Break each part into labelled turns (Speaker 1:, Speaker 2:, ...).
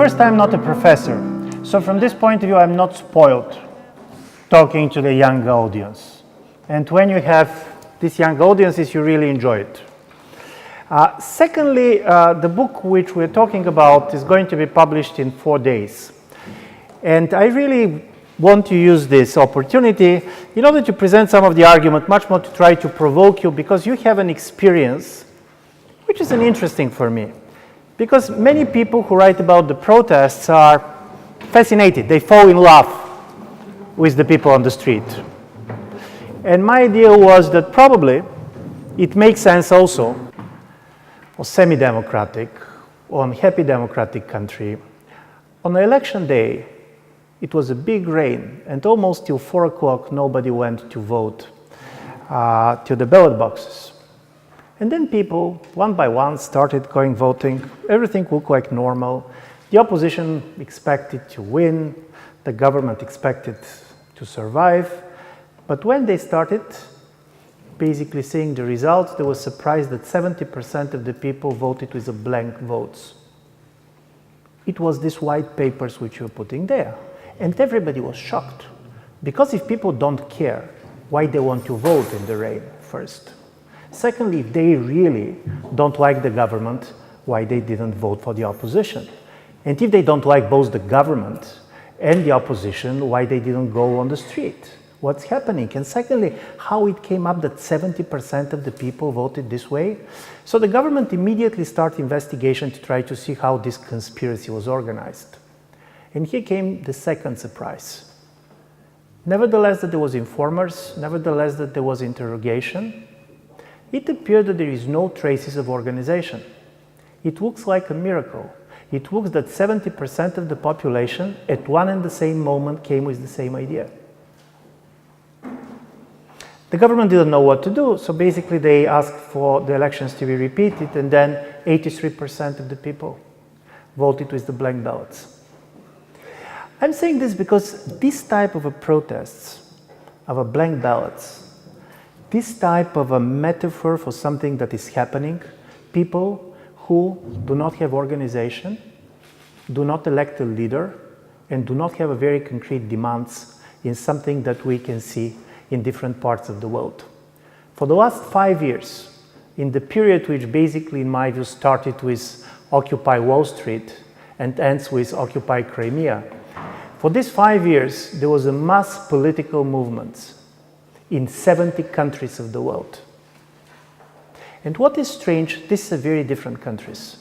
Speaker 1: first, I'm not a professor. So from this point of view, I'm not spoiled talking to the young audience. And when you have these young audiences, you really enjoy it. Secondly, the book which we're talking about is going to be published in 4 days. And I really want to use this opportunity in order to present some of the argument, much more to try to provoke you, because you have an experience which is interesting for me. Because many people who write about the protests are fascinated. They fall in love with the people on the street. And my idea was that probably it makes sense also or semi-democratic or unhappy democratic country. On election day, it was a big rain, and almost till 4 o'clock, nobody went to vote to the ballot boxes. And then people, one by one, started going voting. Everything looked like normal. The opposition expected to win. The government expected to survive. But when they started basically seeing the results, they were surprised that 70% of the people voted with a blank votes. It was these white papers which you were putting there. And everybody was shocked. Because if people don't care, why they want to vote in the rain, first? Secondly, if they really don't like the government, why they didn't vote for the opposition? And if they don't like both the government and the opposition, why they didn't go on the street? What's happening? And secondly, how it came up that 70% of the people voted this way? So the government immediately started investigation to try to see how this conspiracy was organized. And here came the second surprise. Nevertheless, that there was informers, nevertheless, that there was interrogation, it appeared that there is no traces of organization. It looks like a miracle. It looks that 70% of the population at one and the same moment came with the same idea. The government didn't know what to do, so basically they asked for the elections to be repeated, and then 83% of the people voted with the blank ballots. I'm saying this because this type of a protests, of a blank ballots, this type of a metaphor for something that is happening, people who do not have organization, do not elect a leader, and do not have a very concrete demands in something that we can see in different parts of the world. For the last 5 years, in the period which basically, in my view, started with Occupy Wall Street and ends with Occupy Crimea, for these 5 years, there was a mass political movement in 70 countries of the world. And what is strange, these are very different countries.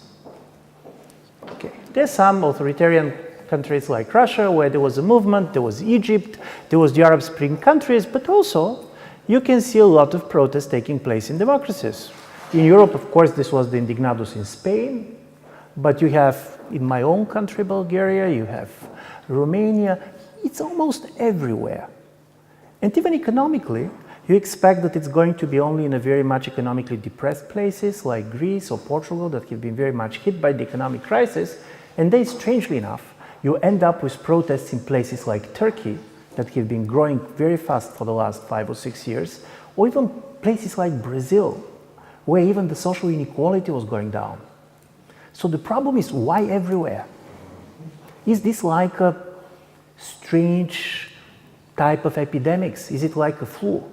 Speaker 1: Okay. There are some authoritarian countries like Russia, where there was a movement, there was Egypt, there was the Arab Spring countries, but also you can see a lot of protests taking place in democracies. In Europe, of course, this was the Indignados in Spain, but you have, in my own country, Bulgaria, you have Romania, it's almost everywhere. And even economically, you expect that it's going to be only in a very much economically depressed places like Greece or Portugal that have been very much hit by the economic crisis. And then, strangely enough, you end up with protests in places like Turkey that have been growing very fast for the last 5 or 6 years, or even places like Brazil, where even the social inequality was going down. So the problem is, why everywhere? Is this like a strange type of epidemics? Is it like a flu?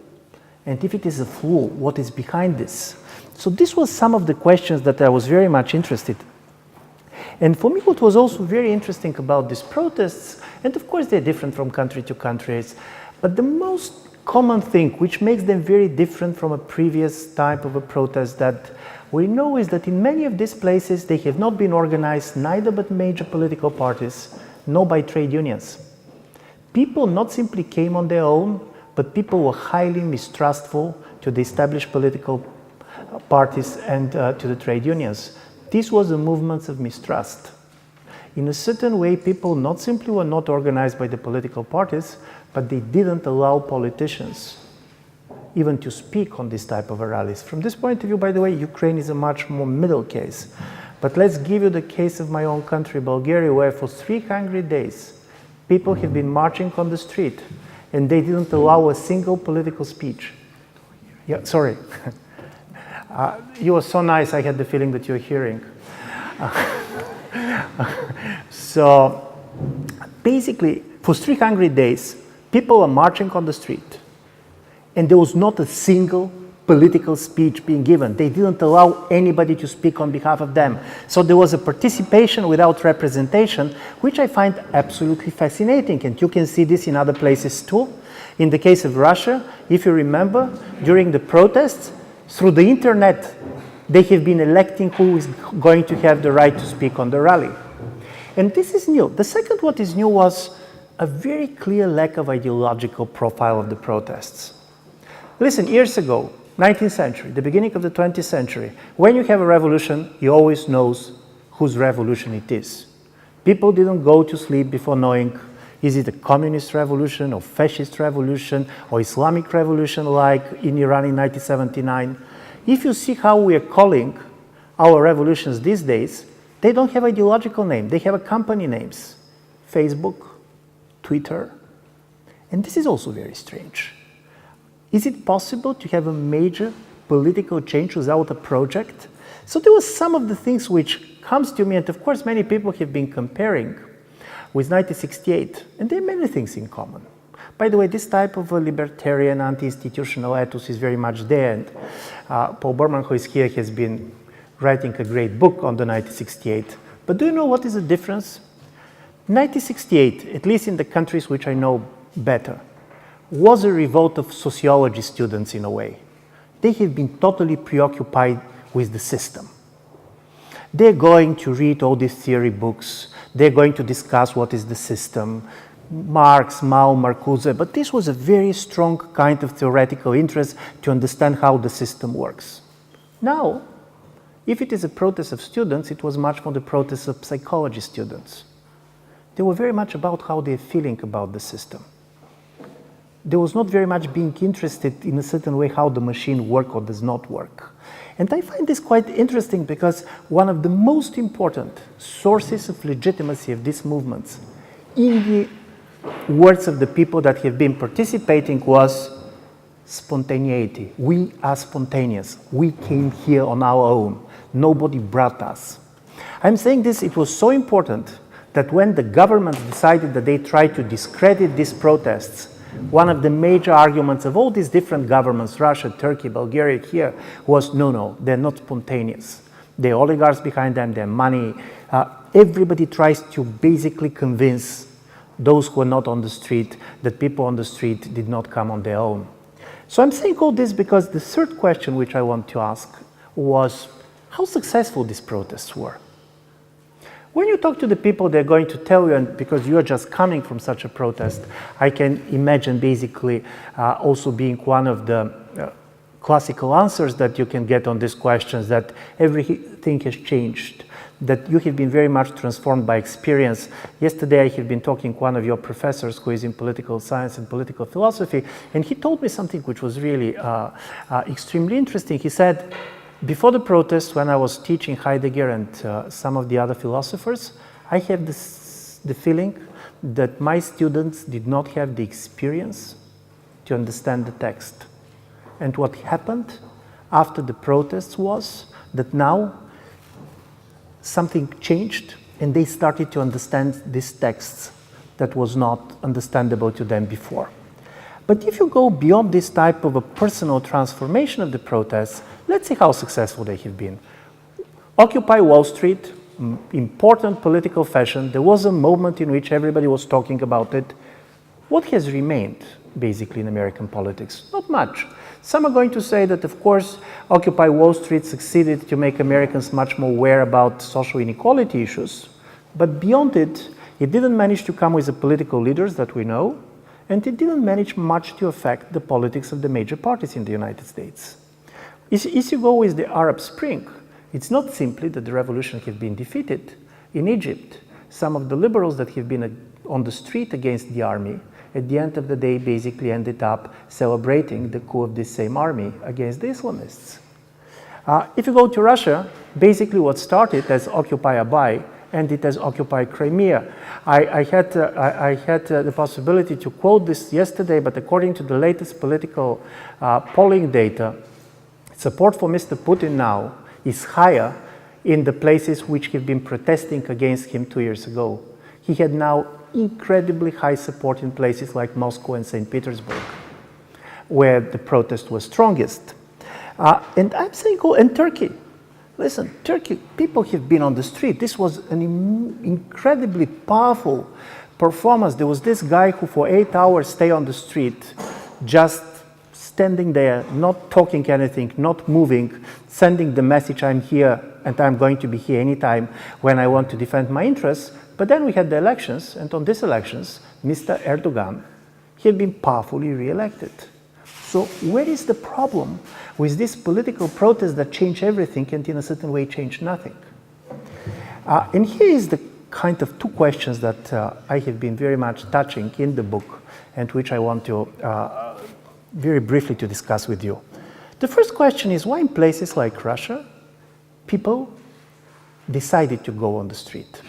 Speaker 1: And if it is a flu, what is behind this? So this was some of the questions that I was very much interested in. And for me, what was also very interesting about these protests, and of course they're different from country to country, but the most common thing which makes them very different from a previous type of a protest that we know is that in many of these places they have not been organized neither by major political parties nor by trade unions. People not simply came on their own, but people were highly mistrustful to the established political parties and to the trade unions. This was a movement of mistrust. In a certain way, people not simply were not organized by the political parties, but they didn't allow politicians even to speak on this type of rallies. From this point of view, by the way, Ukraine is a much more middle case. But let's give you the case of my own country, Bulgaria, where for 300 days, people have been marching on the street, and they didn't allow a single political speech. Yeah, sorry. You were so nice, I had the feeling that you were hearing. So basically, for 300 days, people were marching on the street, and there was not a single political speech being given. They didn't allow anybody to speak on behalf of them. So there was a participation without representation, which I find absolutely fascinating. And you can see this in other places too. In the case of Russia, if you remember, during the protests, through the internet, they have been electing who is going to have the right to speak on the rally. And this is new. The second what is new was a very clear lack of ideological profile of the protests. Listen, years ago, 19th century, the beginning of the 20th century, when you have a revolution, you always know whose revolution it is. People didn't go to sleep before knowing, is it a communist revolution or fascist revolution or Islamic revolution like in Iran in 1979? If you see how we are calling our revolutions these days, they don't have ideological name, they have a company names. Facebook, Twitter, and this is also very strange. Is it possible to have a major political change without a project? So there was some of the things which comes to me, and of course many people have been comparing with 1968, and there are many things in common. By the way, this type of a libertarian anti-institutional ethos is very much there, and Paul Berman, who is here, has been writing a great book on the 1968. But do you know what is the difference? 1968, at least in the countries which I know better, was a revolt of sociology students in a way. They have been totally preoccupied with the system. They're going to read all these theory books. They're going to discuss what is the system, Marx, Mao, Marcuse, but this was a very strong kind of theoretical interest to understand how the system works. Now, if it is a protest of students, it was much more the protest of psychology students. They were very much about how they're feeling about the system. There was not very much being interested in a certain way how the machine works or does not work. And I find this quite interesting because one of the most important sources of legitimacy of these movements in the words of the people that have been participating was spontaneity. We are spontaneous. We came here on our own. Nobody brought us. I'm saying this, it was so important that when the government decided that they tried to discredit these protests, one of the major arguments of all these different governments, Russia, Turkey, Bulgaria here, was no, they're not spontaneous. There are oligarchs behind them, their money. Everybody tries to basically convince those who are not on the street that people on the street did not come on their own. So I'm saying all this because the third question which I want to ask was how successful these protests were. When you talk to the people, they're going to tell you, and because you're just coming from such a protest, I can imagine basically also being one of the classical answers that you can get on these questions, that everything has changed, that you have been very much transformed by experience. Yesterday I have been talking to one of your professors who is in political science and political philosophy, and he told me something which was really extremely interesting. He said, before the protest, when I was teaching Heidegger and some of the other philosophers, I have the feeling that my students did not have the experience to understand the text. And what happened after the protests was that now something changed and they started to understand these texts that was not understandable to them before. But if you go beyond this type of a personal transformation of the protests, let's see how successful they have been. Occupy Wall Street, important political fashion. There was a moment in which everybody was talking about it. What has remained, basically, in American politics? Not much. Some are going to say that, of course, Occupy Wall Street succeeded to make Americans much more aware about social inequality issues. But beyond it, it didn't manage to come with the political leaders that we know, and it didn't manage much to affect the politics of the major parties in the United States. If you go with the Arab Spring, it's not simply that the revolution has been defeated. In Egypt, some of the liberals that have been on the street against the army, at the end of the day basically ended up celebrating the coup of this same army against the Islamists. If you go to Russia, basically what started as Occupy Abai ended as Occupy Crimea. I had the possibility to quote this yesterday, but according to the latest political polling data, support for Mr. Putin now is higher in the places which have been protesting against him 2 years ago. he had now incredibly high support in places like Moscow and St. Petersburg, where the protest was strongest. And I'm saying, oh, and Turkey. Listen, Turkey, people have been on the street. This was an incredibly powerful performance. There was this guy who for 8 hours stayed on the street, just standing there, not talking anything, not moving, sending the message, I'm here and I'm going to be here anytime when I want to defend my interests. But then we had the elections, and on these elections, Mr. Erdogan, he had been powerfully re-elected. So where is the problem with this political protest that changed everything and in a certain way changed nothing? And here is the kind of two questions that I have been very much touching in the book and which I want to very briefly to discuss with you. The first question is why in places like Russia, people decided to go on the street.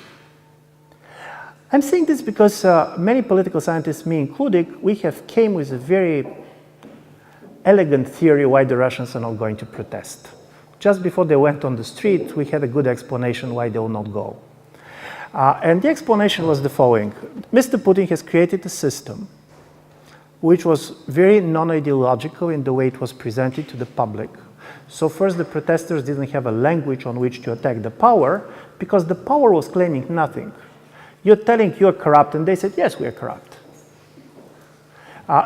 Speaker 1: I'm saying this because many political scientists, me included, we have came with a very elegant theory why the Russians are not going to protest. Just before they went on the street, we had a good explanation why they will not go. And the explanation was the following. Mr. Putin has created a system which was very non-ideological in the way it was presented to the public. So first, the protesters didn't have a language on which to attack the power because the power was claiming nothing. You're telling you're corrupt, and they said, yes, we are corrupt.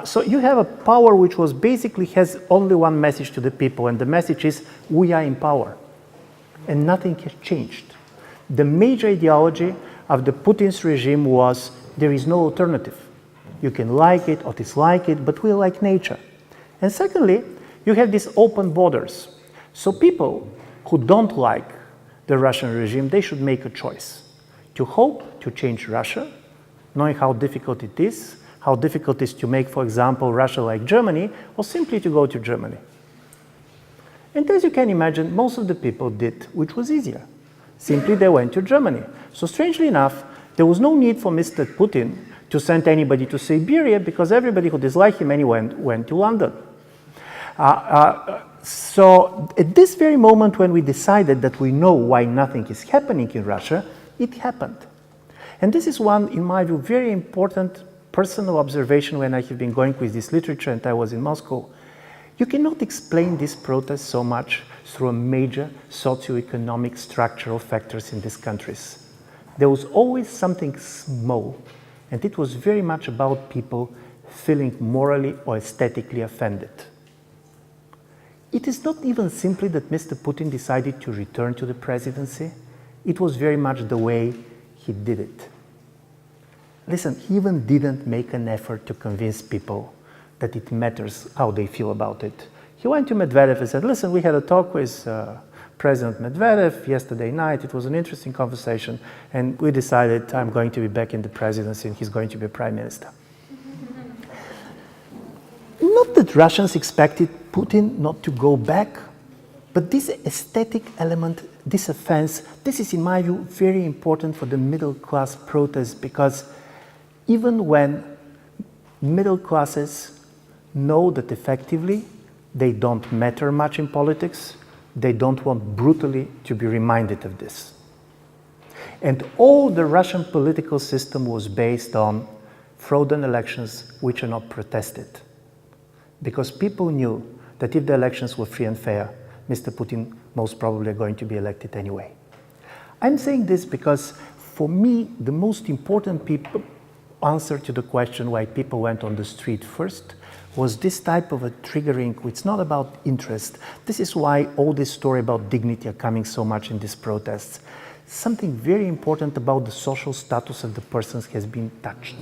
Speaker 1: So you have a power which was basically has only one message to the people, and the message is, we are in power. And nothing has changed. The major ideology of the Putin's regime was, there is no alternative. You can like it or dislike it, but we're like nature. And secondly, you have these open borders. So people who don't like the Russian regime, they should make a choice. To hope to change Russia, knowing how difficult it is, how difficult it is to make, for example, Russia like Germany, or simply to go to Germany. And as you can imagine, most of the people did, which was easier. Simply they went to Germany. So strangely enough, there was no need for Mr. Putin to send anybody to Siberia because everybody who disliked him anyway went to London. So at this very moment when we decided that we know why nothing is happening in Russia, it happened. And this is one, in my view, very important personal observation when I have been going with this literature and I was in Moscow. You cannot explain this protest so much through a major socioeconomic structural factors in these countries. There was always something small, and it was very much about people feeling morally or aesthetically offended. It is not even simply that Mr. Putin decided to return to the presidency. It was very much the way he did it. Listen, he even didn't make an effort to convince people that it matters how they feel about it. He went to Medvedev and said, listen, we had a talk with President Medvedev yesterday night. It was an interesting conversation, and we decided I'm going to be back in the presidency and he's going to be prime minister. Not that Russians expected Putin not to go back, but this aesthetic element, this offense, this is, in my view, very important for the middle-class protest because even when middle classes know that effectively they don't matter much in politics, they don't want brutally to be reminded of this. And all the Russian political system was based on fraudulent elections which are not protested. Because people knew that if the elections were free and fair, Mr. Putin most probably are going to be elected anyway. I'm saying this because for me, the most important answer to the question why people went on the street first was this type of a triggering. It's not about interest. This is why all this story about dignity are coming so much in these protests. Something very important about the social status of the persons has been touched.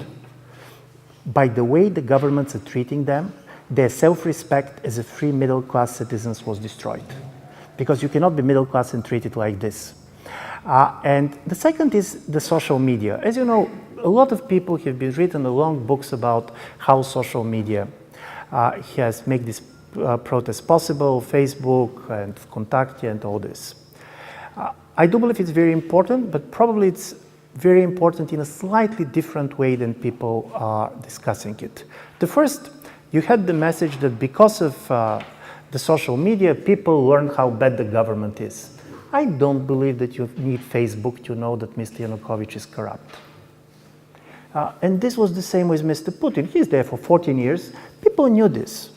Speaker 1: By the way the governments are treating them, their self-respect as a free middle-class citizens was destroyed. Because you cannot be middle-class and treat it like this. And the second is the social media. As you know, a lot of people have been written long books about how social media has made this protest possible, Facebook and Contact and all this. I do believe it's very important, but probably it's very important in a slightly different way than people are discussing it. The first, you had the message that because of the social media, people learn how bad the government is. I don't believe that you need Facebook to know that Mr. Yanukovych is corrupt. And this was the same with Mr. Putin. He's there for 14 years. People knew this.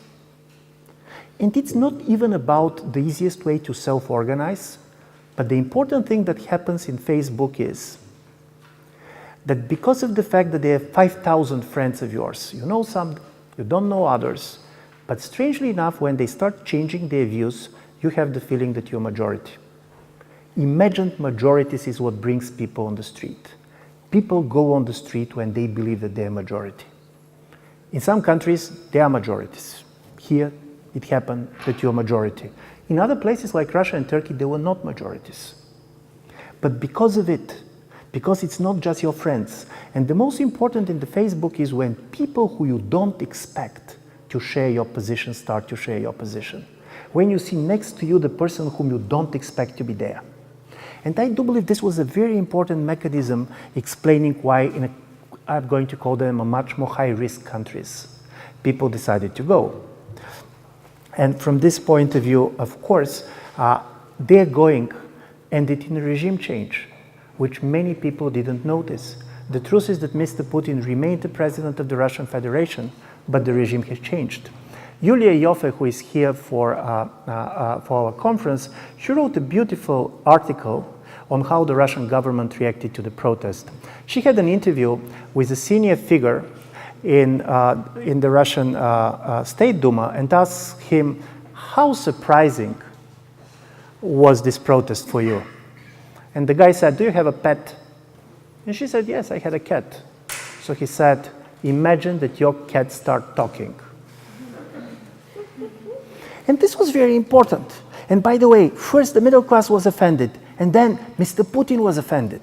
Speaker 1: And it's not even about the easiest way to self-organize, but the important thing that happens in Facebook is that because of the fact that they have 5,000 friends of yours, you know some, you don't know others, but strangely enough, when they start changing their views, you have the feeling that you're majority. Imagined majorities is what brings people on the street. People go on the street when they believe that they're majority. In some countries, they are majorities. Here, it happened that you're majority. In other places like Russia and Turkey, they were not majorities. But because of it, because it's not just your friends, and the most important in the Facebook is when people who you don't expect to share your position start to share your position. When you see next to you the person whom you don't expect to be there. And I do believe this was a very important mechanism explaining why, I'm going to call them a much more high-risk countries, people decided to go. And from this point of view, of course, their going ended in a regime change, which many people didn't notice. The truth is that Mr. Putin remained the president of the Russian Federation, but the regime has changed. Yulia Ioffe, who is here for our conference, she wrote a beautiful article on how the Russian government reacted to the protest. She had an interview with a senior figure in the Russian State Duma and asked him, how surprising was this protest for you? And the guy said, do you have a pet? And she said, yes, I had a cat. So he said, imagine that your cat starts talking. And this was very important. And by the way, first the middle class was offended, and then Mr. Putin was offended.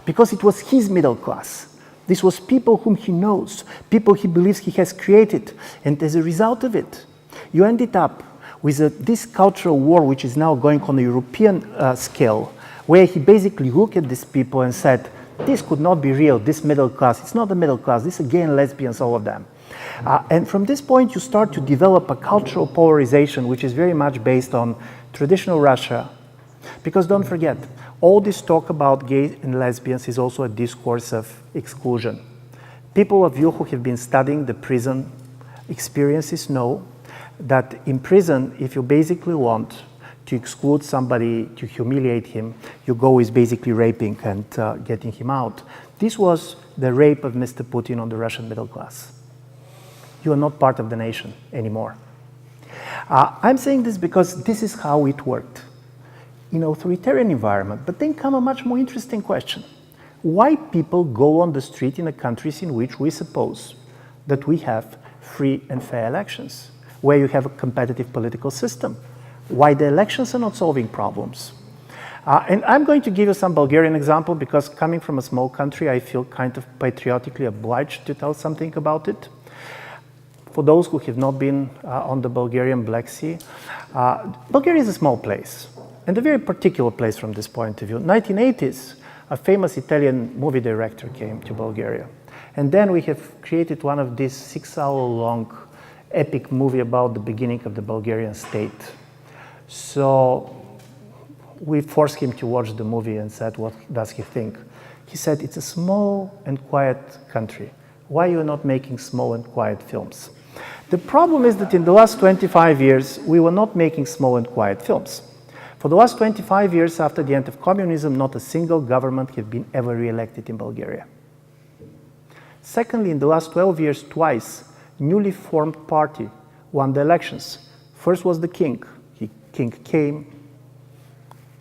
Speaker 1: Because it was his middle class. This was people whom he knows, people he believes he has created. And as a result of it, you ended up with this cultural war, which is now going on a European scale, where he basically looked at these people and said, this could not be real, this middle class, it's not the middle class, this is gay and lesbians, all of them. And from this point, you start to develop a cultural polarization, which is very much based on traditional Russia. Because don't forget, all this talk about gays and lesbians is also a discourse of exclusion. People of you who have been studying the prison experiences know that in prison, if you basically want to exclude somebody, to humiliate him, you go with basically raping and getting him out. This was the rape of Mr. Putin on the Russian middle class. You are not part of the nation anymore. I'm saying this because this is how it worked in an authoritarian environment. But then comes a much more interesting question. Why people go on the street in the countries in which we suppose that we have free and fair elections, where you have a competitive political system? Why the elections are not solving problems? And I'm going to give you some Bulgarian example because coming from a small country, I feel kind of patriotically obliged to tell something about it. For those who have not been on the Bulgarian Black Sea, Bulgaria is a small place and a very particular place from this point of view. In the 1980s, a famous Italian movie director came to Bulgaria. And then we have created one of these 6-hour-long epic movie about the beginning of the Bulgarian state. So we forced him to watch the movie and said, what does he think? He said, it's a small and quiet country. Why are you not making small and quiet films? The problem is that in the last 25 years, we were not making small and quiet films. For the last 25 years after the end of communism, not a single government has been ever re-elected in Bulgaria. Secondly, in the last 12 years, twice, newly formed party won the elections. First was the king. King came,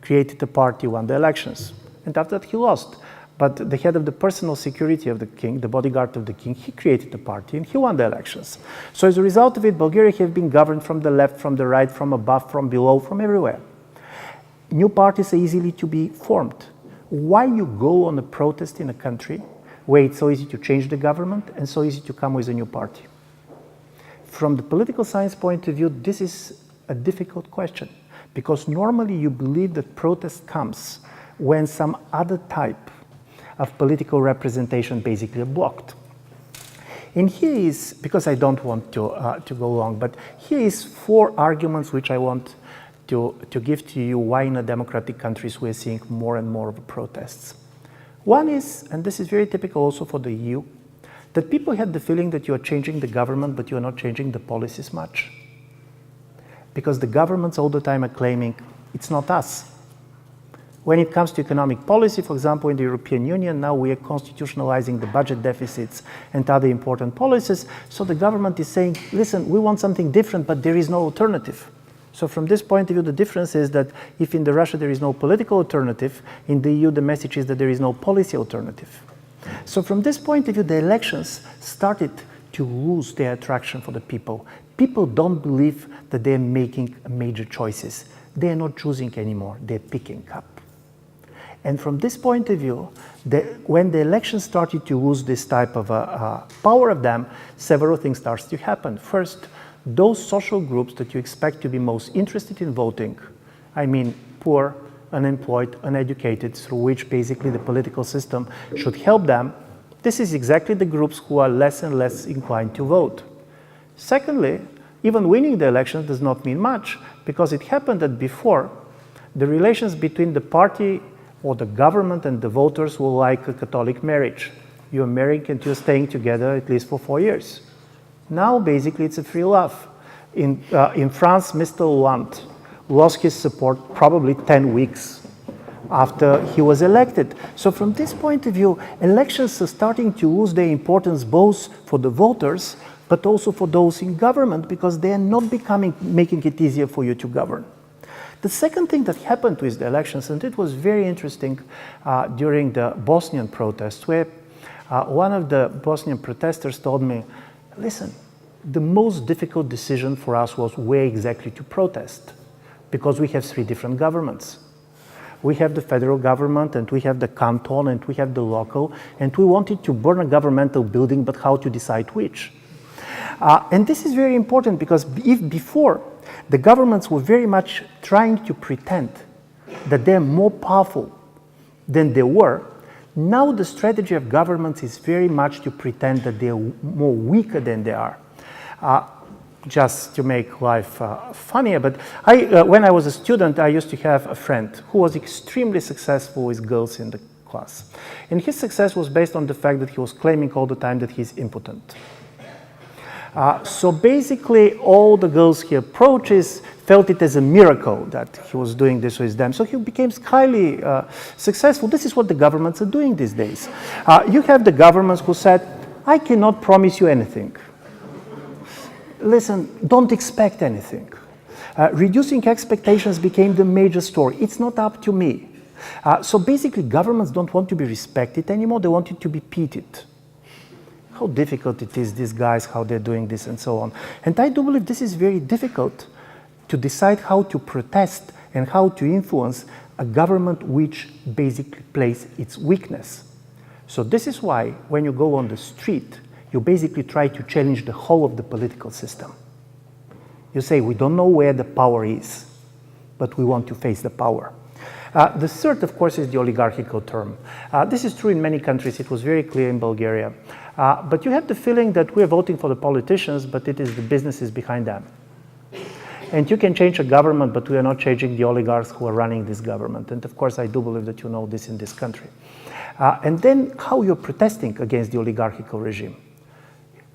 Speaker 1: created a party, won the elections. And after that, he lost. But the head of the personal security of the king, the bodyguard of the king, he created a party and he won the elections. So as a result of it, Bulgaria has been governed from the left, from the right, from above, from below, from everywhere. New parties are easily to be formed. Why you go on a protest in a country where it's so easy to change the government and so easy to come with a new party? From the political science point of view, this is a difficult question because normally you believe that protest comes when some other type of political representation basically are blocked. And here is, because I don't want to go long, but here is 4 arguments which I want to give to you why in a democratic countries we're seeing more and more of protests. One is, and this is very typical also for the EU, that people had the feeling that you are changing the government, but you are not changing the policies much. Because the governments all the time are claiming, it's not us. When it comes to economic policy, for example, in the European Union, now we are constitutionalizing the budget deficits and other important policies. So the government is saying, listen, we want something different, but there is no alternative. So from this point of view, the difference is that if in Russia there is no political alternative, in the EU the message is that there is no policy alternative. So from this point of view, the elections started to lose their attraction for the people. People don't believe that they're making major choices. They're not choosing anymore, they're picking up. And from this point of view, when the elections started to lose this type of power of them, several things starts to happen. First, those social groups that you expect to be most interested in voting, I mean poor, unemployed, uneducated, through which basically the political system should help them, this is exactly the groups who are less and less inclined to vote. Secondly, even winning the elections does not mean much, because it happened that before, the relations between the party or the government and the voters were like a Catholic marriage. You're married and you're staying together at least for 4 years. Now, basically, it's a free love. In France, Mr. Hollande lost his support probably 10 weeks after he was elected. So from this point of view, elections are starting to lose their importance both for the voters, but also for those in government, because they are not making it easier for you to govern. The second thing that happened with the elections, and it was very interesting during the Bosnian protests, where one of the Bosnian protesters told me, listen, the most difficult decision for us was where exactly to protest, because we have 3 different governments. We have the federal government, and we have the canton, and we have the local, and we wanted to burn a governmental building, but how to decide which? And this is very important, because if before the governments were very much trying to pretend that they're more powerful than they were, now the strategy of governments is very much to pretend that they're more weaker than they are. Just to make life funnier, but when I was a student, I used to have a friend who was extremely successful with girls in the class. And his success was based on the fact that he was claiming all the time that he's impotent. So basically, all the girls he approaches felt it as a miracle that he was doing this with them. So he became highly successful. This is what the governments are doing these days. You have the governments who said, I cannot promise you anything. Listen, don't expect anything. Reducing expectations became the major story. It's not up to me. So basically, governments don't want to be respected anymore. They want it to be pitied. How difficult it is, these guys, how they're doing this and so on. And I do believe this is very difficult to decide how to protest and how to influence a government which basically plays its weakness. So this is why when you go on the street, you basically try to challenge the whole of the political system. You say, we don't know where the power is, but we want to face the power. The third, of course, is the oligarchical term. This is true in many countries. It was very clear in Bulgaria. But you have the feeling that we're voting for the politicians, but it is the businesses behind them. And you can change a government, but we are not changing the oligarchs who are running this government. And of course, I do believe that you know this in this country. And then how you're protesting against the oligarchical regime.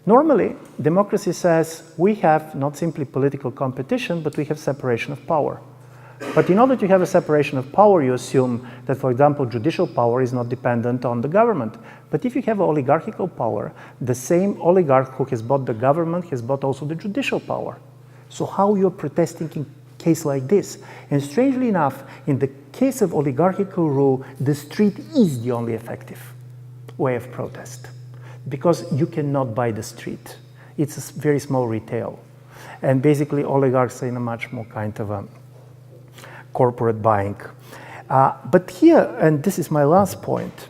Speaker 1: Normally, democracy says we have not simply political competition, but we have separation of power. But in order to have a separation of power, you assume that, for example, judicial power is not dependent on the government. But if you have oligarchical power, the same oligarch who has bought the government has bought also the judicial power. So how you're protesting in a case like this? And strangely enough, in the case of oligarchical rule, the street is the only effective way of protest, because you cannot buy the street. It's a very small retail. And basically, oligarchs are in a much more kind of a corporate buying. But here, and this is my last point,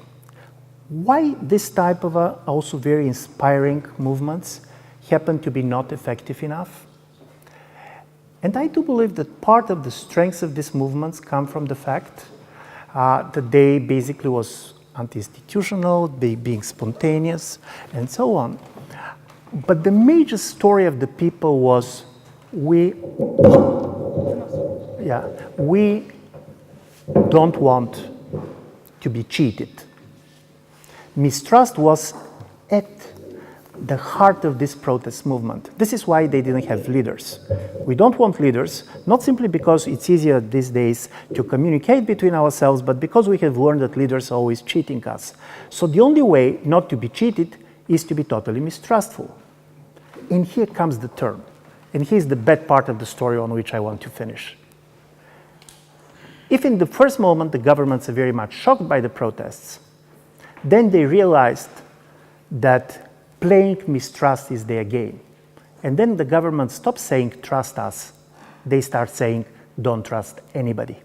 Speaker 1: why this type of also very inspiring movements happen to be not effective enough? And I do believe that part of the strengths of these movements come from the fact that they basically was anti-institutional, they being spontaneous, and so on. But the major story of the people was we don't want to be cheated. Mistrust was at the heart of this protest movement. This is why they didn't have leaders. We don't want leaders, not simply because it's easier these days to communicate between ourselves, but because we have learned that leaders are always cheating us. So the only way not to be cheated is to be totally mistrustful. And here comes the turn. And here's the bad part of the story on which I want to finish. If in the first moment the governments are very much shocked by the protests, then they realized that playing mistrust is their game. And then the government stops saying, trust us. They start saying, don't trust anybody.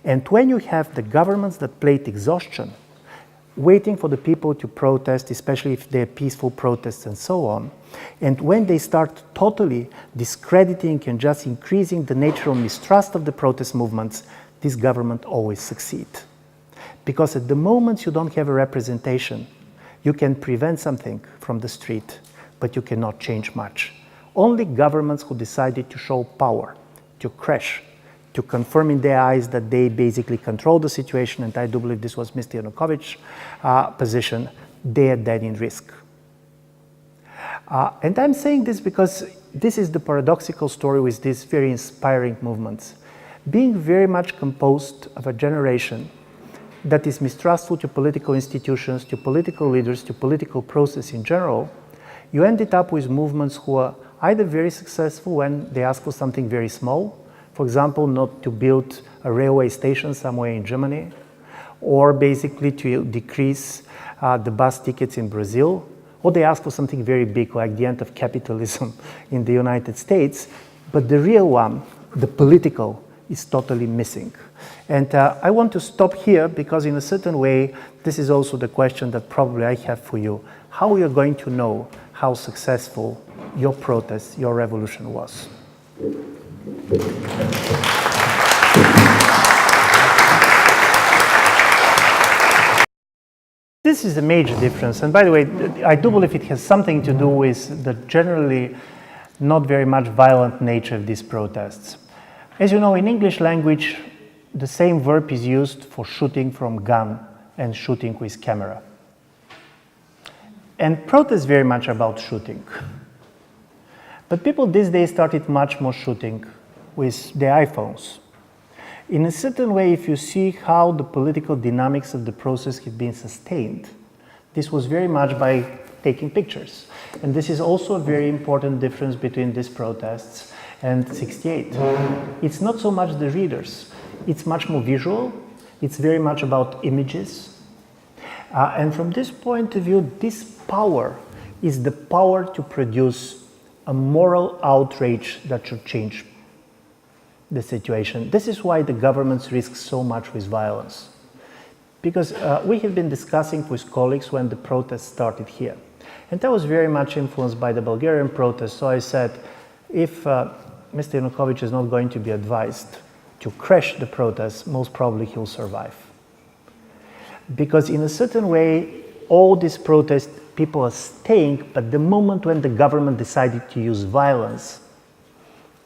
Speaker 1: And when you have the governments that played exhaustion, waiting for the people to protest, especially if they're peaceful protests and so on, and when they start totally discrediting and just increasing the natural mistrust of the protest movements, this government always succeeds. Because at the moment you don't have a representation, you can prevent something from the street, but you cannot change much. Only governments who decided to show power, to crash, to confirm in their eyes that they basically control the situation, and I do believe this was Mr. Yanukovych's position, they are then in risk. And I'm saying this because this is the paradoxical story with these very inspiring movements. Being very much composed of a generation that is mistrustful to political institutions, to political leaders, to political process in general, you ended up with movements who are either very successful when they ask for something very small, for example, not to build a railway station somewhere in Germany, or basically to decrease the bus tickets in Brazil, or they ask for something very big like the end of capitalism in the United States, but the real one, the political, is totally missing. And I want to stop here because in a certain way, this is also the question that probably I have for you. How are you going to know how successful your protest, your revolution was? This is a major difference. And by the way, I do believe it has something to do with the generally not very much violent nature of these protests. As you know, in English language, the same verb is used for shooting from gun and shooting with camera. And protests very much about shooting. But people these days started much more shooting with their iPhones. In a certain way, if you see how the political dynamics of the process have been sustained, this was very much by taking pictures. And this is also a very important difference between these protests and 68. It's not so much the readers. It's much more visual. It's very much about images. And from this point of view, this power is the power to produce a moral outrage that should change the situation. This is why the governments risk so much with violence. Because we have been discussing with colleagues when the protests started here. And I was very much influenced by the Bulgarian protests. So I said, if Mr. Yanukovych is not going to be advised to crash the protests, most probably he'll survive. Because in a certain way, all these protests, people are staying, but the moment when the government decided to use violence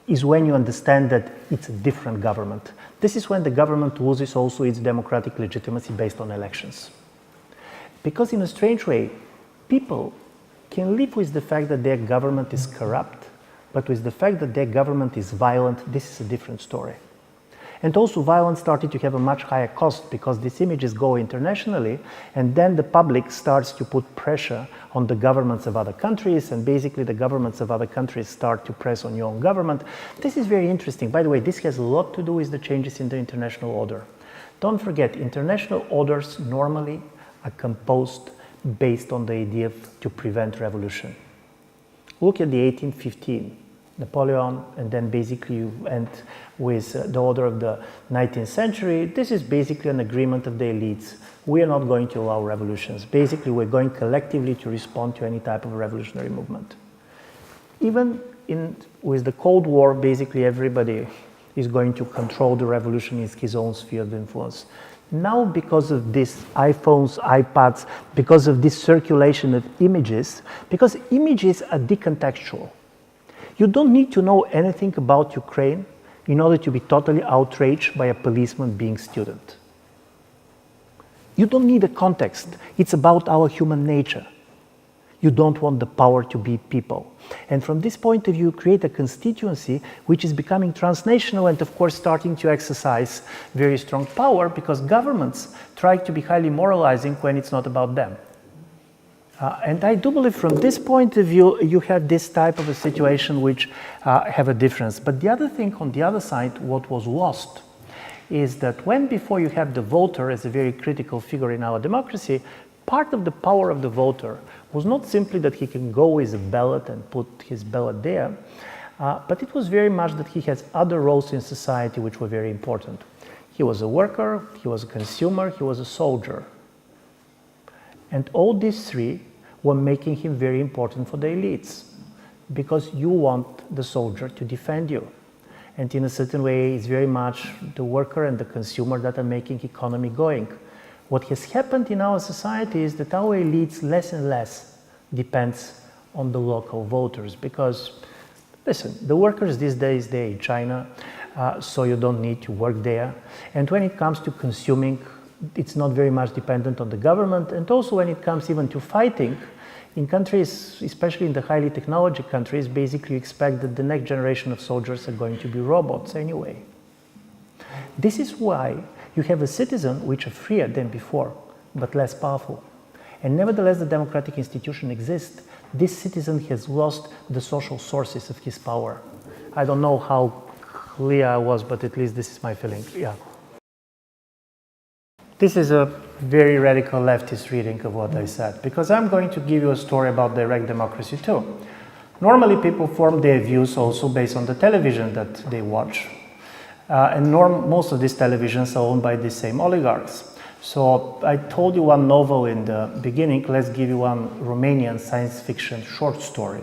Speaker 1: is when you understand that it's a different government. This is when the government loses also its democratic legitimacy based on elections. Because in a strange way, people can live with the fact that their government is corrupt, but with the fact that their government is violent, this is a different story. And also violence started to have a much higher cost because these images go internationally, and then the public starts to put pressure on the governments of other countries, and basically the governments of other countries start to press on your own government. This is very interesting. By the way, this has a lot to do with the changes in the international order. Don't forget, international orders normally are composed based on the idea to prevent revolution. Look at the 1815, Napoleon, and then basically you end with the order of the 19th century. This is basically an agreement of the elites. We are not going to allow revolutions. Basically, we're going collectively to respond to any type of revolutionary movement. Even with the Cold War, basically everybody is going to control the revolution in his own sphere of influence. Now, because of these iPhones, iPads, because of this circulation of images, because images are decontextual. You don't need to know anything about Ukraine in order to be totally outraged by a policeman being student. You don't need a context. It's about our human nature. You don't want the power to be people. And from this point of view, create a constituency which is becoming transnational and, of course, starting to exercise very strong power because governments try to be highly moralizing when it's not about them. And I do believe from this point of view, you have this type of a situation which have a difference. But the other thing on the other side, what was lost, is that when before you have the voter as a very critical figure in our democracy, part of the power of the voter was not simply that he can go with a ballot and put his ballot there, but it was very much that he has other roles in society which were very important. He was a worker, he was a consumer, he was a soldier. And all these three were making him very important for the elites because you want the soldier to defend you. And in a certain way, it's very much the worker and the consumer that are making economy going. What has happened in our society is that our elites less and less depends on the local voters because, listen, the workers these days, they're in China, so you don't need to work there. And when it comes to consuming, it's not very much dependent on the government. And also when it comes even to fighting, in countries, especially in the highly technology countries, basically you expect that the next generation of soldiers are going to be robots anyway. This is why you have a citizen which are freer than before, but less powerful. And nevertheless, the democratic institution exists. This citizen has lost the social sources of his power. I don't know how clear I was, but at least this is my feeling. Yeah. This is a very radical leftist reading of what I said, because I'm going to give you a story about direct democracy too. Normally, people form their views also based on the television that they watch. Most of these televisions are owned by the same oligarchs. So I told you one novel in the beginning. Let's give you one Romanian science fiction short story.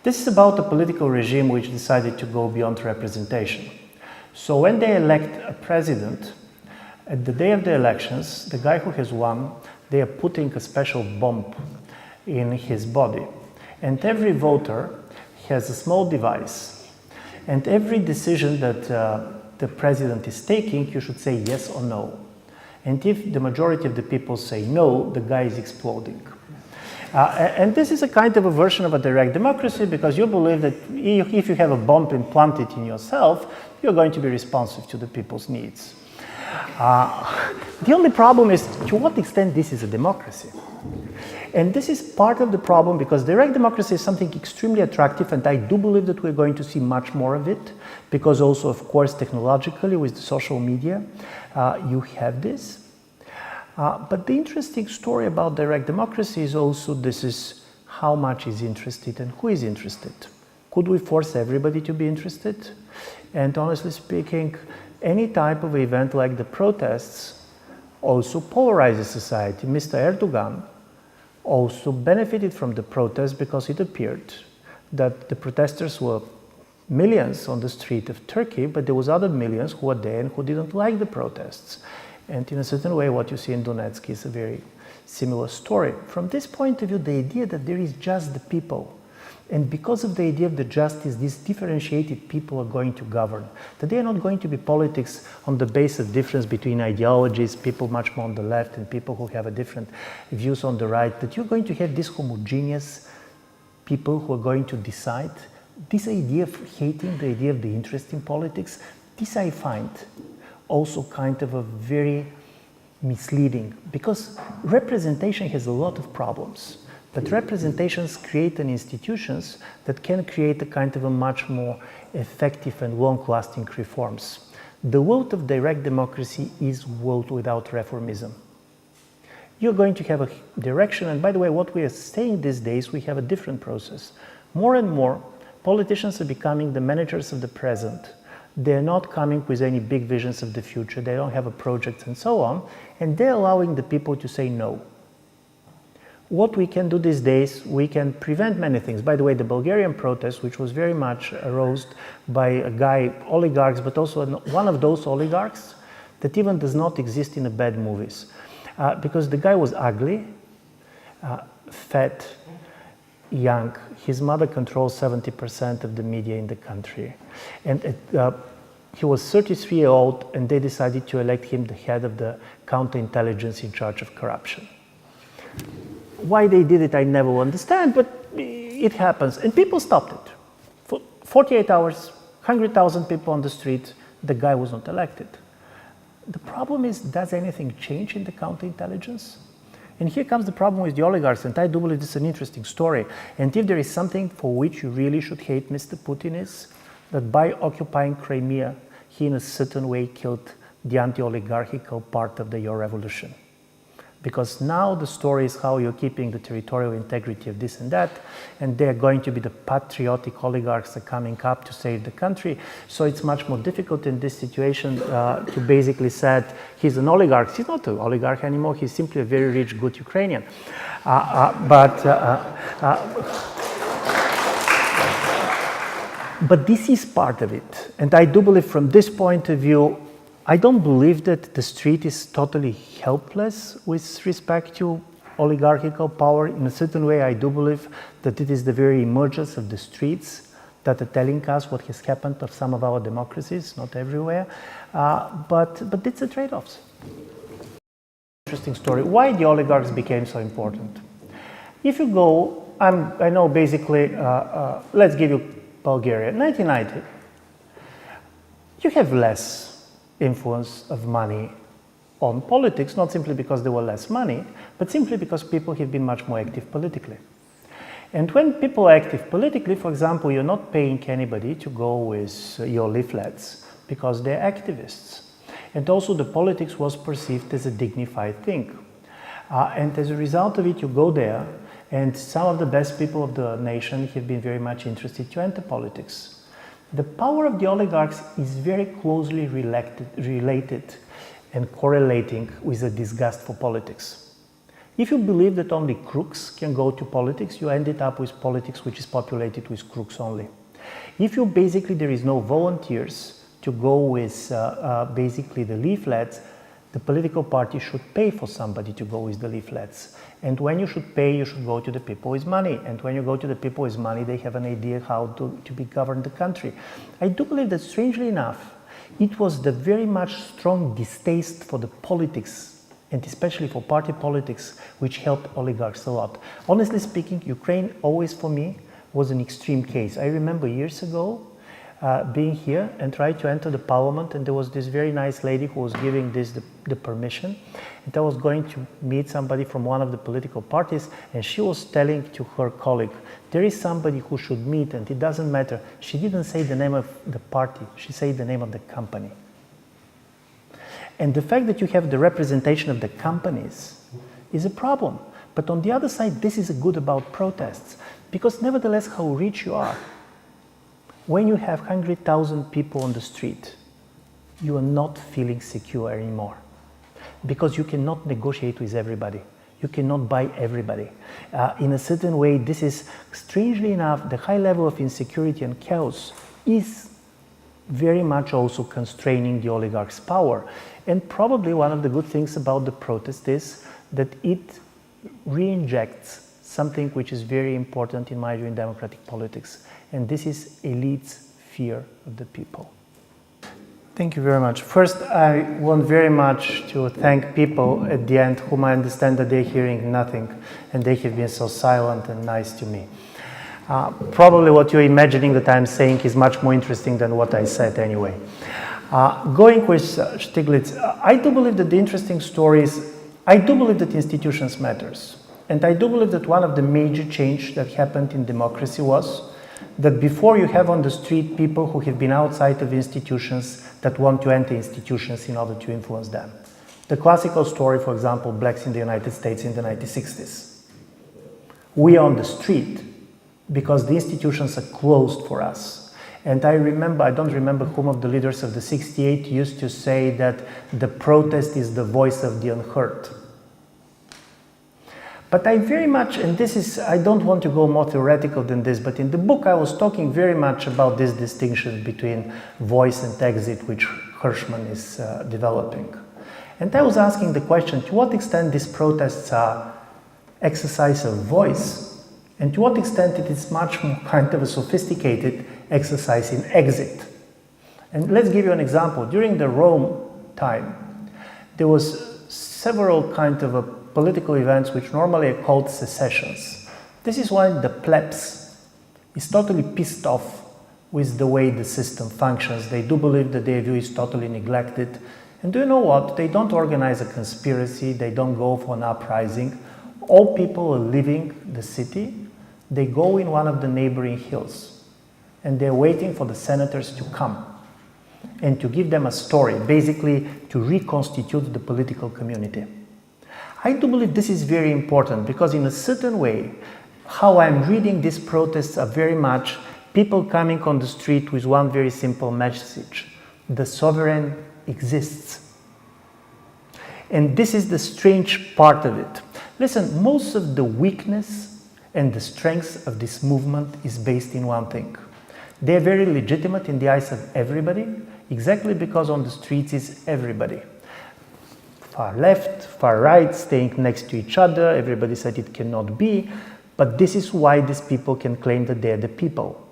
Speaker 1: This is about a political regime which decided to go beyond representation. So when they elect a president, at the day of the elections, the guy who has won, they are putting a special bomb in his body. And every voter has a small device. And every decision that the president is taking, you should say yes or no. And if the majority of the people say no, the guy is exploding. And this is a kind of a version of a direct democracy because you believe that if you have a bomb implanted in yourself, you're going to be responsive to the people's needs. The only problem is to what extent this is a democracy. And this is part of the problem because direct democracy is something extremely attractive, and I do believe that we're going to see much more of it because also, of course, technologically with the social media, you have this. But the interesting story about direct democracy is also this is how much is interested and who is interested. Could we force everybody to be interested? And honestly speaking, any type of event like the protests also polarizes society. Mr. Erdogan also benefited from the protests because it appeared that the protesters were millions on the street of Turkey, but there was other millions who were there and who didn't like the protests. And in a certain way, what you see in Donetsk is a very similar story. From this point of view, the idea that there is just the people, and because of the idea of the justice, these differentiated people are going to govern. That they are not going to be politics on the basis of difference between ideologies, people much more on the left and people who have a different views on the right. That you're going to have these homogeneous people who are going to decide. This idea of hating, the idea of the interest in politics, this I find also kind of a very misleading because representation has a lot of problems. But representations create institutions that can create a kind of a much more effective and long-lasting reforms. The vote of direct democracy is vote without reformism. You're going to have a direction, and by the way, what we are saying these days, we have a different process. More and more, politicians are becoming the managers of the present. They're not coming with any big visions of the future. They don't have a project and so on, and they're allowing the people to say no. What we can do these days, we can prevent many things. By the way, the Bulgarian protest, which was very much aroused by a guy, oligarchs, but also one of those oligarchs that even does not exist in the bad movies. Because the guy was ugly, fat, young. His mother controls 70% of the media in the country. And He was 33 years old, and they decided to elect him the head of the counterintelligence in charge of corruption. Why they did it, I never will understand, but it happens. And people stopped it. For 48 hours, 100,000 people on the street, the guy was not elected. The problem is, does anything change in the counterintelligence? And here comes the problem with the oligarchs, and I do believe this is an interesting story. And if there is something for which you really should hate Mr. Putin is that by occupying Crimea, he in a certain way killed the anti-oligarchical part of your revolution. Because now the story is how you're keeping the territorial integrity of this and that, and they're going to be the patriotic oligarchs that are coming up to save the country. So it's much more difficult in this situation to basically say he's an oligarch. He's not an oligarch anymore. He's simply a very rich, good Ukrainian. But this is part of it. And I do believe from this point of view, I don't believe that the street is totally helpless with respect to oligarchical power. In a certain way, I do believe that it is the very emergence of the streets that are telling us what has happened to some of our democracies, not everywhere. But it's a trade-offs. Interesting story. Why the oligarchs became so important? If you go, I know basically, let's give you Bulgaria. 1990, you have less influence of money on politics, not simply because there were less money, but simply because people have been much more active politically. And when people are active politically, for example, you're not paying anybody to go with your leaflets because they're activists. And also the politics was perceived as a dignified thing. And as a result of it, you go there, and some of the best people of the nation have been very much interested to enter politics. The power of the oligarchs is very closely related and correlating with a disgust for politics. If you believe that only crooks can go to politics, you ended up with politics which is populated with crooks only. If you basically there is no volunteers to go with basically the leaflets, the political party should pay for somebody to go with the leaflets. And when you should pay, you should go to the people with money. And when you go to the people with money, they have an idea how to be governed the country. I do believe that, strangely enough, it was the very much strong distaste for the politics, and especially for party politics, which helped oligarchs a lot. Honestly speaking, Ukraine always for me was an extreme case. I remember years ago, being here and tried to enter the parliament, and there was this very nice lady who was giving this the permission, and I was going to meet somebody from one of the political parties, and she was telling to her colleague, there is somebody who should meet, and it doesn't matter. She didn't say the name of the party, she said the name of the company. And the fact that you have the representation of the companies is a problem. But on the other side, this is good about protests, because nevertheless how rich you are, when you have 100,000 people on the street, you are not feeling secure anymore, because you cannot negotiate with everybody. You cannot buy everybody. In a certain way, this is, strangely enough, the high level of insecurity and chaos is very much also constraining the oligarchs' power. And probably one of the good things about the protest is that it re-injects something which is very important in my view in democratic politics. And this is elites' fear of the people. Thank you very much. First, I want very much to thank people at the end whom I understand that they're hearing nothing and they have been so silent and nice to me. Probably what you're imagining that I'm saying is much more interesting than what I said anyway. Going with Stiglitz, I do believe that the interesting stories, I do believe that institutions matters. And I do believe that one of the major change that happened in democracy was that before you have on the street people who have been outside of institutions that want to enter institutions in order to influence them. The classical story, for example, blacks in the United States in the 1960s. We are on the street because the institutions are closed for us. And I don't remember whom of the leaders of the 68 used to say that the protest is the voice of the unheard. But I very much, and this is, I don't want to go more theoretical than this, but in the book I was talking very much about this distinction between voice and exit, which Hirschman is developing. And I was asking the question, to what extent these protests are exercise of voice, and to what extent it is much more kind of a sophisticated exercise in exit. And let's give you an example. During the Rome time, there was several kind of political events which normally are called secessions. This is when the plebs is totally pissed off with the way the system functions. They do believe that their view is totally neglected. And do you know what? They don't organize a conspiracy. They don't go for an uprising. All people are leaving the city. They go in one of the neighboring hills. And they're waiting for the senators to come and to give them a story, basically to reconstitute the political community. I do believe this is very important because in a certain way, how I'm reading these protests are very much people coming on the street with one very simple message. The sovereign exists. And this is the strange part of it. Listen, most of the weakness and the strength of this movement is based in one thing. They're very legitimate in the eyes of everybody, exactly because on the streets is everybody. Far left, far right, staying next to each other, everybody said it cannot be, but this is why these people can claim that they're the people.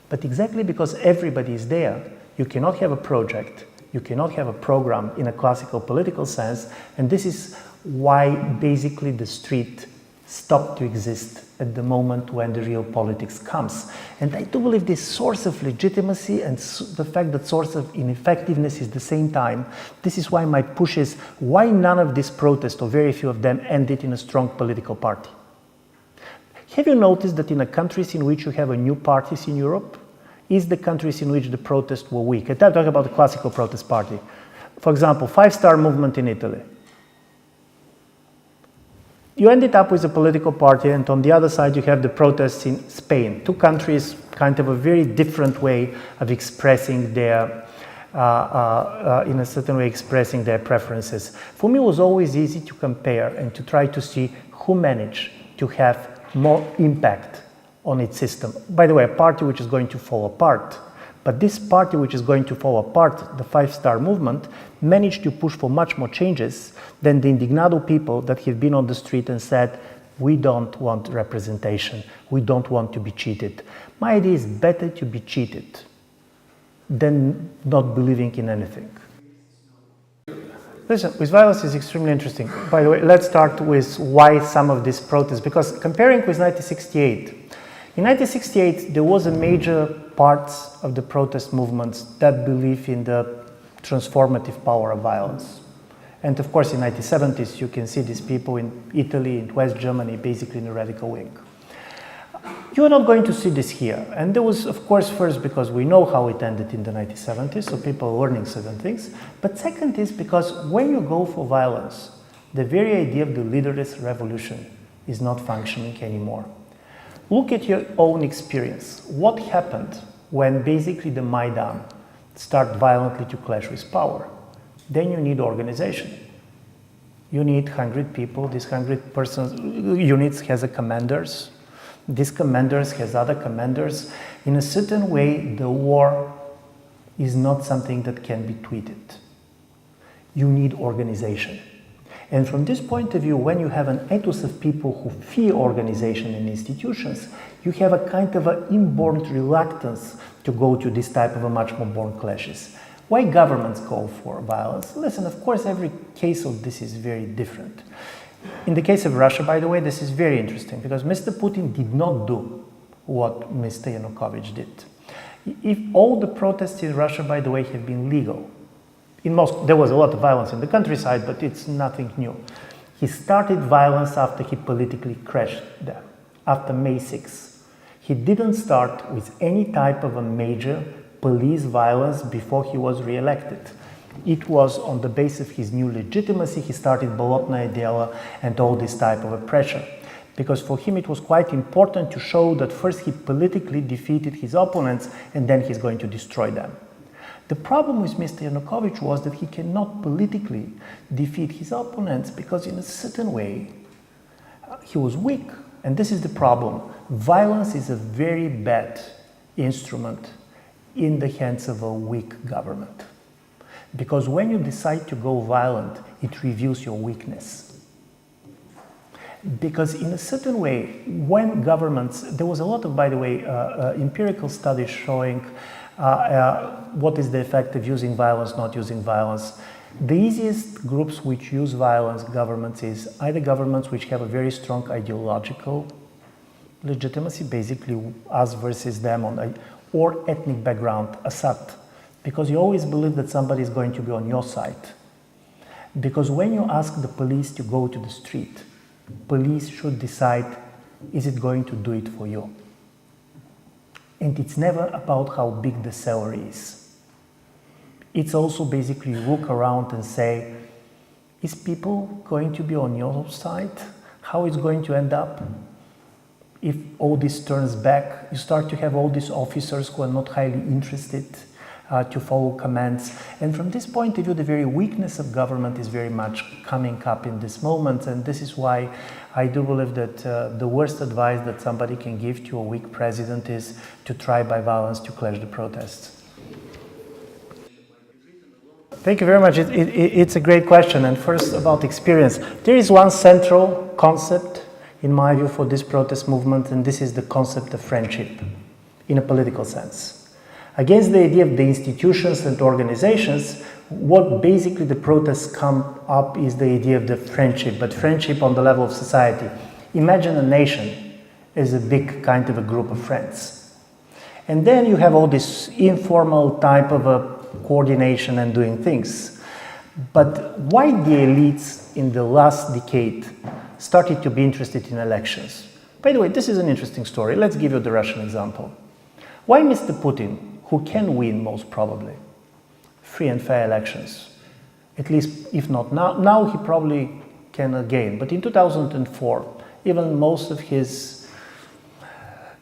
Speaker 1: But exactly because everybody is there, you cannot have a project, you cannot have a program in a classical political sense, and this is why basically the street stopped to exist at the moment when the real politics comes. And I do believe this source of legitimacy and the fact that source of ineffectiveness is the same time, this is why my push is why none of these protests, or very few of them, ended in a strong political party. Have you noticed that in the countries in which you have a new parties in Europe, is the countries in which the protests were weak? I'm talking about the classical protest party. For example, Five-Star Movement in Italy. You ended up with a political party, and on the other side you have the protests in Spain. Two countries, kind of a very different way of expressing their, in a certain way, expressing their preferences. For me, it was always easy to compare and to try to see who managed to have more impact on its system. By the way, a party which is going to fall apart. But this party which is going to fall apart, the Five-Star Movement, managed to push for much more changes than the indignado people that have been on the street and said, we don't want representation, we don't want to be cheated. My idea is better to be cheated than not believing in anything. Listen, with violence is extremely interesting. By the way, let's start with why some of these protests, because comparing with 1968, in 1968, there was a major parts of the protest movements that believe in the transformative power of violence. And of course, in the 1970s, you can see these people in Italy, in West Germany, basically in the radical wing. You are not going to see this here. And there was, of course, first because we know how it ended in the 1970s, so people are learning certain things. But second is because when you go for violence, the very idea of the leaderless revolution is not functioning anymore. Look at your own experience. What happened when basically the Maidan started violently to clash with power? Then you need organization. You need 100 people. These 100 persons, units has a commanders. These commanders has other commanders. In a certain way, the war is not something that can be tweeted. You need organization. And from this point of view, when you have an ethos of people who fear organization and institutions, you have a kind of an inborn reluctance to go to this type of a much more born clashes. Why governments call for violence? Listen, of course, every case of this is very different. In the case of Russia, by the way, this is very interesting because Mr. Putin did not do what Mr. Yanukovych did. If all the protests in Russia, by the way, have been legal, there was a lot of violence in the countryside, but it's nothing new. He started violence after he politically crashed them, after May 6. He didn't start with any type of a major police violence before he was re-elected. It was on the basis of his new legitimacy, he started Bolotnaya Dela and all this type of a pressure. Because for him it was quite important to show that first he politically defeated his opponents and then he's going to destroy them. The problem with Mr. Yanukovych was that he cannot politically defeat his opponents because in a certain way he was weak. And this is the problem. Violence is a very bad instrument in the hands of a weak government. Because when you decide to go violent, it reveals your weakness. Because in a certain way, when governments, there was a lot of, by the way, empirical studies showing what is the effect of using violence, not using violence. The easiest groups which use violence, governments, is either governments which have a very strong ideological legitimacy, basically us versus them, or ethnic background, Assad. Because you always believe that somebody is going to be on your side. Because when you ask the police to go to the street, police should decide, is it going to do it for you? And it's never about how big the salary is. It's also basically look around and say, is people going to be on your side? How it's going to end up? If all this turns back, you start to have all these officers who are not highly interested to follow commands. And from this point of view, the very weakness of government is very much coming up in this moment. And this is why I do believe that the worst advice that somebody can give to a weak president is to try by violence to quash the protests. Thank you very much. It's a great question. And first, about experience. There is one central concept, in my view, for this protest movement, and this is the concept of friendship, in a political sense. Against the idea of the institutions and organizations, what basically the protests come up is the idea of the friendship, but friendship on the level of society. Imagine a nation as a big kind of a group of friends. And then you have all this informal type of a coordination and doing things. But why the elites in the last decade started to be interested in elections? By the way, this is an interesting story. Let's give you the Russian example. Why Mr. Putin, who can win most probably free and fair elections, at least if not now he probably can again, but in 2004, even most of his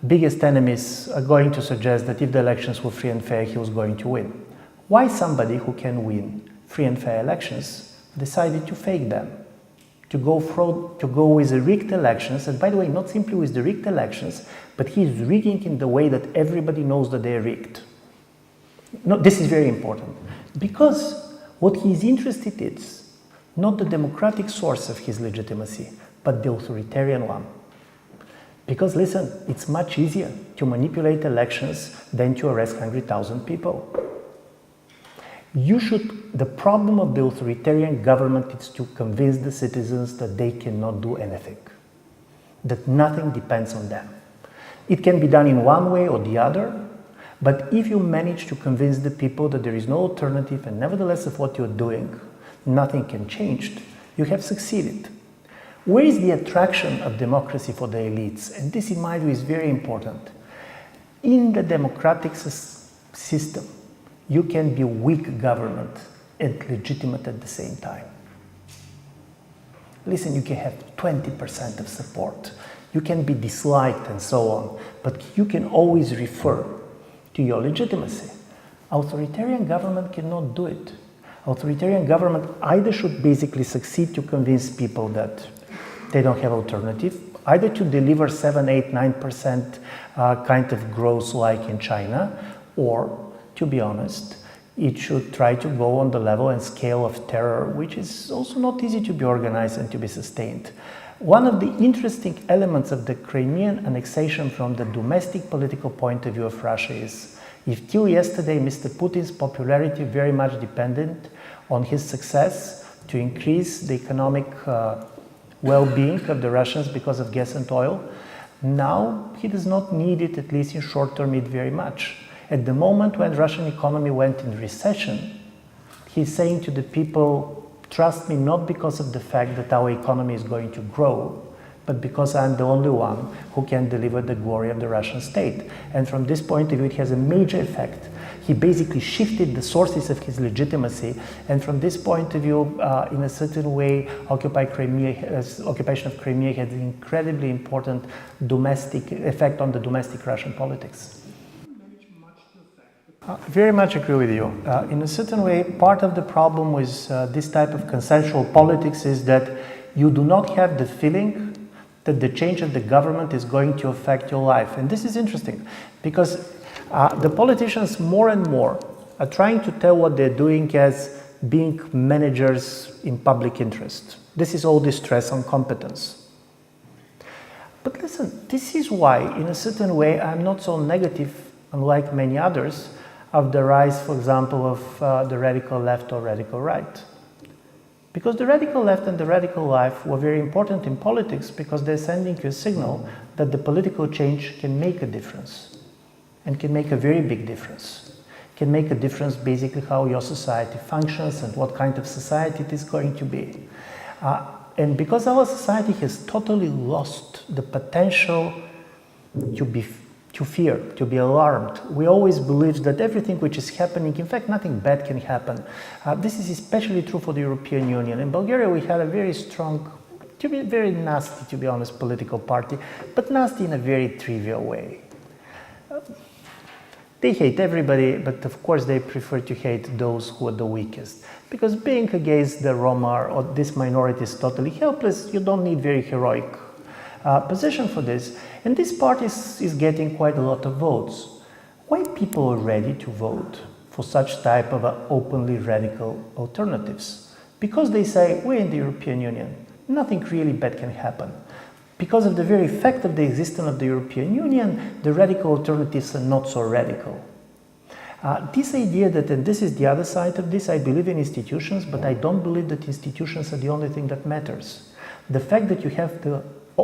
Speaker 1: biggest enemies are going to suggest that if the elections were free and fair, he was going to win. Why somebody who can win free and fair elections decided to fake them, to go with the rigged elections, and by the way, not simply with the rigged elections, but he's rigging in the way that everybody knows that they're rigged. No, this is very important, because what he's interested in is not the democratic source of his legitimacy, but the authoritarian one. Because listen, it's much easier to manipulate elections than to arrest 100,000 people. The problem of the authoritarian government is to convince the citizens that they cannot do anything, that nothing depends on them. It can be done in one way or the other, but if you manage to convince the people that there is no alternative and nevertheless of what you're doing, nothing can change, you have succeeded. Where is the attraction of democracy for the elites? And this, in my view, is very important. In the democratic system, you can be weak government and legitimate at the same time. Listen, you can have 20% of support. You can be disliked and so on, but you can always refer to your legitimacy. Authoritarian government cannot do it. Authoritarian government either should basically succeed to convince people that they don't have alternative, either to deliver 7, 8, 9% kind of growth like in China, or, to be honest, it should try to go on the level and scale of terror, which is also not easy to be organized and to be sustained. One of the interesting elements of the Crimean annexation from the domestic political point of view of Russia is, if till yesterday Mr. Putin's popularity very much depended on his success to increase the economic well-being of the Russians because of gas and oil, now he does not need it, at least in short term, very much. At the moment when Russian economy went in recession, he's saying to the people, trust me, not because of the fact that our economy is going to grow, but because I'm the only one who can deliver the glory of the Russian state. And from this point of view, it has a major effect. He basically shifted the sources of his legitimacy, and from this point of view, in a certain way, occupation of Crimea had an incredibly important domestic effect on the domestic Russian politics. Very much agree with you. In a certain way, part of the problem with this type of consensual politics is that you do not have the feeling that the change of the government is going to affect your life. And this is interesting, because the politicians more and more are trying to tell what they're doing as being managers in public interest. This is all this stress on competence. But listen, this is why, in a certain way, I'm not so negative, unlike many others, of the rise, for example, of the radical left or radical right. Because the radical left and the radical right were very important in politics because they're sending you a signal that the political change can make a difference and can make a very big difference. Can make a difference basically how your society functions and what kind of society it is going to be. And because our society has totally lost the potential to fear, to be alarmed. We always believe that everything which is happening, in fact, nothing bad can happen. This is especially true for the European Union. In Bulgaria, we had a very strong, to be very nasty, to be honest, political party, but nasty in a very trivial way. They hate everybody, but of course they prefer to hate those who are the weakest. Because being against the Roma or this minority is totally helpless, you don't need very heroic position for this. And this party is getting quite a lot of votes. Why people are ready to vote for such type of openly radical alternatives? Because they say, we're in the European Union, nothing really bad can happen. Because of the very fact of the existence of the European Union, the radical alternatives are not so radical. This idea that, and this is the other side of this, I believe in institutions, but I don't believe that institutions are the only thing that matters. The fact that you have the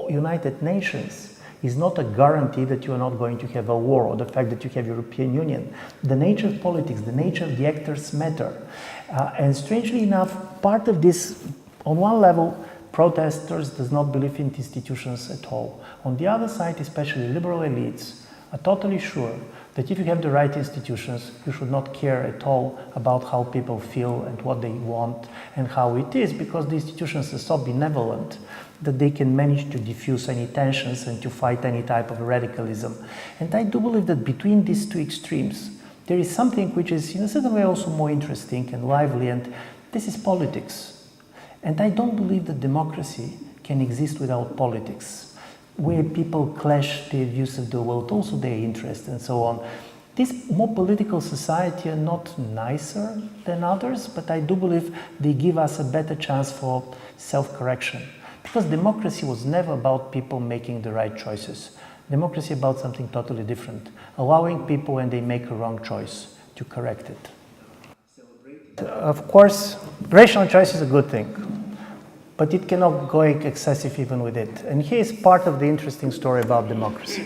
Speaker 1: United Nations is not a guarantee that you are not going to have a war, or the fact that you have European Union. The nature of politics, the nature of the actors matter. And strangely enough, part of this, on one level, protesters does not believe in institutions at all. On the other side, especially liberal elites are totally sure that if you have the right institutions, you should not care at all about how people feel and what they want and how it is, because the institutions are so benevolent that they can manage to diffuse any tensions and to fight any type of radicalism. And I do believe that between these two extremes, there is something which is in a certain way also more interesting and lively, and this is politics. And I don't believe that democracy can exist without politics, where people clash their views of the world, also their interests and so on. This more political society are not nicer than others, but I do believe they give us a better chance for self-correction. Because democracy was never about people making the right choices. Democracy about something totally different, allowing people when they make a wrong choice to correct it. Of course, rational choice is a good thing, but it cannot go excessive even with it. And here is part of the interesting story about democracy.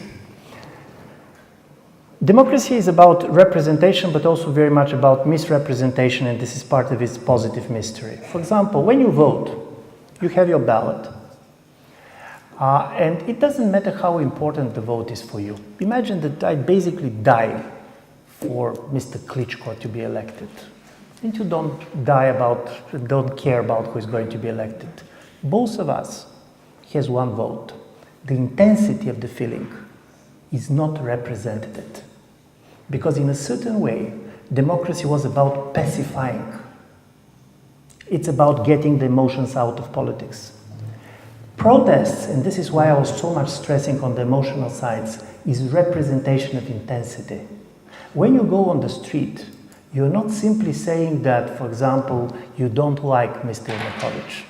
Speaker 1: Democracy is about representation, but also very much about misrepresentation, and this is part of its positive mystery. For example, when you vote, you have your ballot. And it doesn't matter how important the vote is for you. Imagine that I basically die for Mr. Klitschko to be elected. And you don't care about who is going to be elected. Both of us has one vote. The intensity of the feeling is not represented. Because in a certain way, democracy was about pacifying. It's about getting the emotions out of politics. Protests, and this is why I was so much stressing on the emotional sides, is representation of intensity. When you go on the street, you're not simply saying that, for example, you don't like Mr. Yanukovych.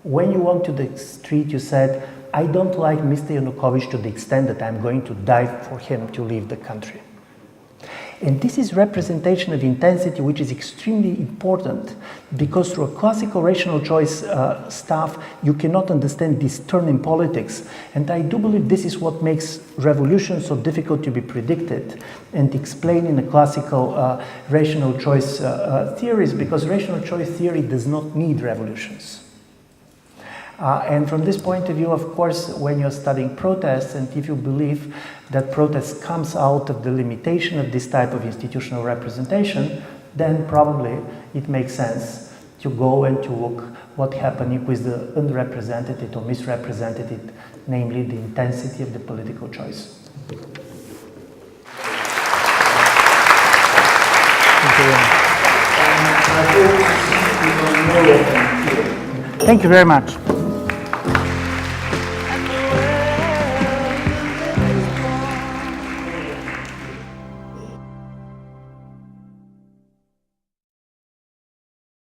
Speaker 1: When you went to the street, you said, I don't like Mr. Yanukovych to the extent that I'm going to die for him to leave the country. And this is representation of intensity, which is extremely important, because through a classical rational choice stuff, you cannot understand this turn in politics. And I do believe this is what makes revolution so difficult to be predicted and explained in the classical rational choice theories, because rational choice theory does not need revolutions. And from this point of view, of course, when you're studying protests, and if you believe that protest comes out of the limitation of this type of institutional representation, then probably it makes sense to go and to look what happened with the unrepresented or misrepresented, namely the intensity of the political choice. Thank you very much.